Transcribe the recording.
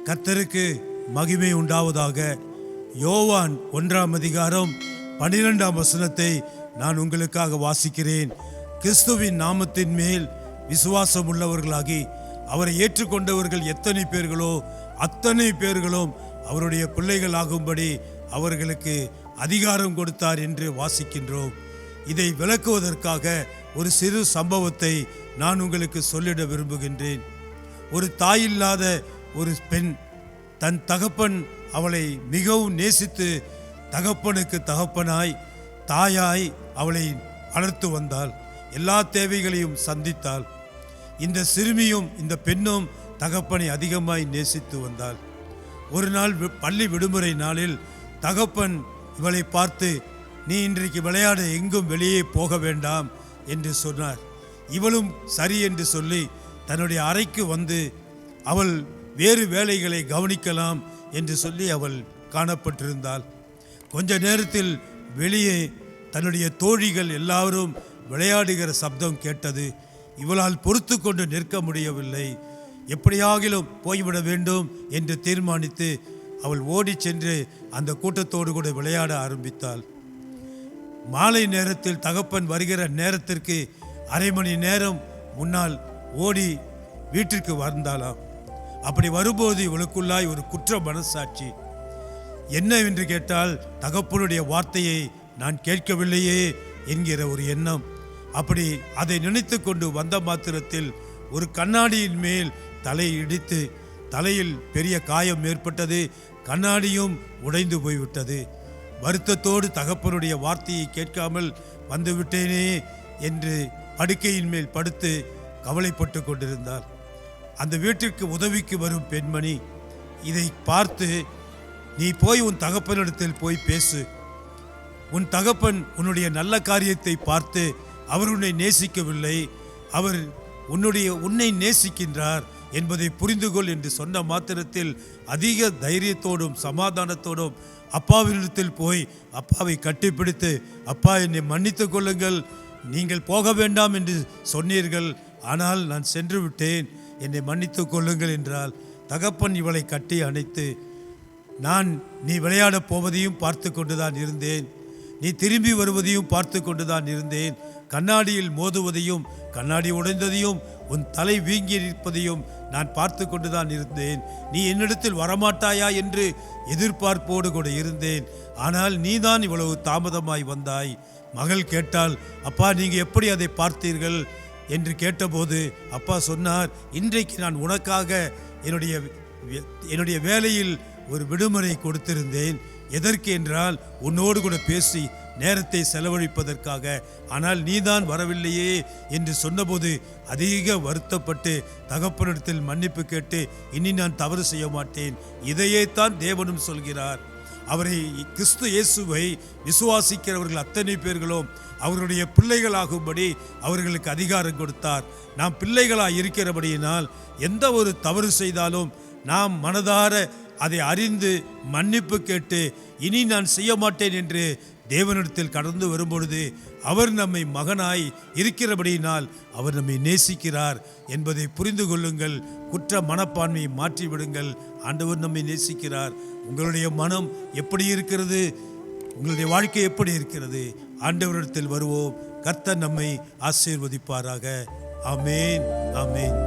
கர்த்தருக்கு மகிமை உண்டாவதாக. யோவான் 1ஆம் அதிகாரம் 12ஆம் வசனத்தை நான் உங்களுக்காக வாசிக்கிறேன். கிறிஸ்துவின் நாமத்தின் மேல் விசுவாசம் உள்ளவர்களாகி அவரை ஏற்றுக்கொண்டவர்கள் எத்தனை பேர்களோ அத்தனை பேர்களும் அவருடைய பிள்ளைகள் ஆகும்படி அவர்களுக்கு அதிகாரம் கொடுத்தார் என்று வாசிக்கின்றோம். இதை விளக்குவதற்காக ஒரு சிறு சம்பவத்தை நான் உங்களுக்கு சொல்லிட விரும்புகின்றேன். ஒரு தாயில்லாத ஒரு பெண் தன் தகப்பன் அவளை மிகவும் நேசித்து தகப்பனுக்கு தகப்பனாய் தாயாய் அவளை வளர்த்து வந்தாள். எல்லா தேவைகளையும் சந்தித்தாள். இந்த சிறுமியும் இந்த பெண்ணும் தகப்பனை அதிகமாய் நேசித்து வந்தாள். ஒரு நாள் பள்ளி விடுமுறை நாளில் தகப்பன் இவளை பார்த்து, நீ இன்றைக்கு விளையாட எங்கும் வெளியே போக வேண்டாம் என்று சொன்னார். இவளும் சரி என்று சொல்லி தன்னுடைய அறைக்கு வந்து அவள் வேறு வேலைகளை கவனிக்கலாம் என்று சொல்லி அவள் காணப்பட்டிருந்தாள். கொஞ்ச நேரத்தில் வெளியே தன்னுடைய தோழிகள் எல்லாரும் விளையாடுகிற சப்தம் கேட்டது. இவளால் பொறுத்து கொண்டு நிற்க முடியவில்லை. எப்படியாகிலும் போய்விட வேண்டும் என்று தீர்மானித்து அவள் ஓடி சென்று அந்த கூட்டத்தோடு கூட விளையாட ஆரம்பித்தாள். மாலை நேரத்தில் தகப்பன் வருகிற நேரத்திற்கு அரை மணி நேரம் முன்னால் ஓடி வீட்டிற்கு வந்தாளாம். அப்படி வரும்போது இவளுக்குள்ளாய் ஒரு குற்ற மனசாட்சி. என்ன என்று கேட்டால், தகப்பனுடைய வார்த்தையை நான் கேட்கவில்லையே என்கிற ஒரு எண்ணம். அப்படி அதை நினைத்து கொண்டு வந்த மாத்திரத்தில் ஒரு கண்ணாடியின் மேல் தலை இடித்து தலையில் பெரிய காயம் ஏற்பட்டது. கண்ணாடியும் உடைந்து போய்விட்டது. வருத்தத்தோடு தகப்பனுடைய வார்த்தையை கேட்காமல் வந்துவிட்டேனே என்று படுக்கையின் மேல் படுத்து கவலைப்பட்டு கொண்டிருந்தார். அந்த வீட்டிற்கு உதவிக்கு வரும் பெண்மணி இதை பார்த்து, நீ போய் உன் தகப்பனிடத்தில் போய் பேசு. உன் தகப்பன் உன்னுடைய நல்ல காரியத்தை பார்த்து அவர் உன்னை நேசிக்கவில்லை, அவர் உன்னை நேசிக்கின்றார் என்பதை புரிந்து கொள் என்று சொன்ன மாத்திரத்தில் அதிக தைரியத்தோடும் சமாதானத்தோடும் அப்பாவினிடத்தில் போய் அப்பாவை கட்டிப்பிடித்து, அப்பா என்னை மன்னித்து கொள்ளுங்கள், நீங்கள் போக வேண்டாம் என்று சொன்னீர்கள், ஆனால் நான் சென்று விட்டேன், என்னை மன்னித்து கொள்ளுங்கள் என்றால் தகப்பன் இவளை கட்டி அணைத்து, நீ விளையாடப் போவதையும் பார்த்து கொண்டுதான் இருந்தேன், நீ திரும்பி வருவதையும் பார்த்து கொண்டுதான் இருந்தேன், கண்ணாடியில் மோதுவதையும் கண்ணாடி உடைந்ததையும் உன் தலை வீங்கி இருப்பதையும் நான் பார்த்து கொண்டுதான் இருந்தேன். நீ என்னிடத்தில் வரமாட்டாயா என்று எதிர்பார்ப்போடு கூட இருந்தேன். ஆனால் நீதான் இவ்வளவு தாமதமாய் வந்தாய். மகள் கேட்டால், அப்பா நீங்கள் எப்படி அதை பார்த்தீர்கள் என்று கேட்டபோது அப்பா சொன்னார், இன்றைக்கு நான் உனக்காக என்னுடைய வேலையில் ஒரு விடுமுறை கொடுத்திருந்தேன். எதற்கு என்றால் உன்னோடு கூட பேசி நேரத்தை செலவழிப்பதற்காக. ஆனால் நீதான் வரவில்லையே என்று சொன்னபோது அதிக வருத்தப்பட்டு தகப்பனிடத்தில் மன்னிப்பு கேட்டு, இனி நான் தவறு செய்ய மாட்டேன். இதையே தான் தேவனும் சொல்கிறார். அவரை கிறிஸ்து இயேசுவை விசுவாசிக்கிறவர்கள் அத்தனை பேர்களும் அவருடைய பிள்ளைகளாகும்படி அவர்களுக்கு அதிகாரம் கொடுத்தார். நாம் பிள்ளைகளாக இருக்கிறபடியினால் எந்த ஒரு தவறு செய்தாலும் நாம் மனதார அதை அறிந்து மன்னிப்பு கேட்டு இனி நான் செய்ய மாட்டேன் என்று தேவனிடத்தில் கடந்து வரும்பொழுது அவர் நம்மை மகனாய் இருக்கிறபடியினால் அவர் நம்மை நேசிக்கிறார் என்பதை புரிந்து கொள்ளுங்கள். குற்ற மனப்பான்மையை மாற்றிவிடுங்கள். ஆண்டவர் நம்மை நேசிக்கிறார். உங்களுடைய மனம் எப்படி இருக்கிறது? உங்களுடைய வாழ்க்கை எப்படி இருக்கிறது? ஆண்டவரிடத்தில் வருவோம். கர்த்தர் நம்மை ஆசீர்வதிப்பாராக. ஆமேன், ஆமேன்.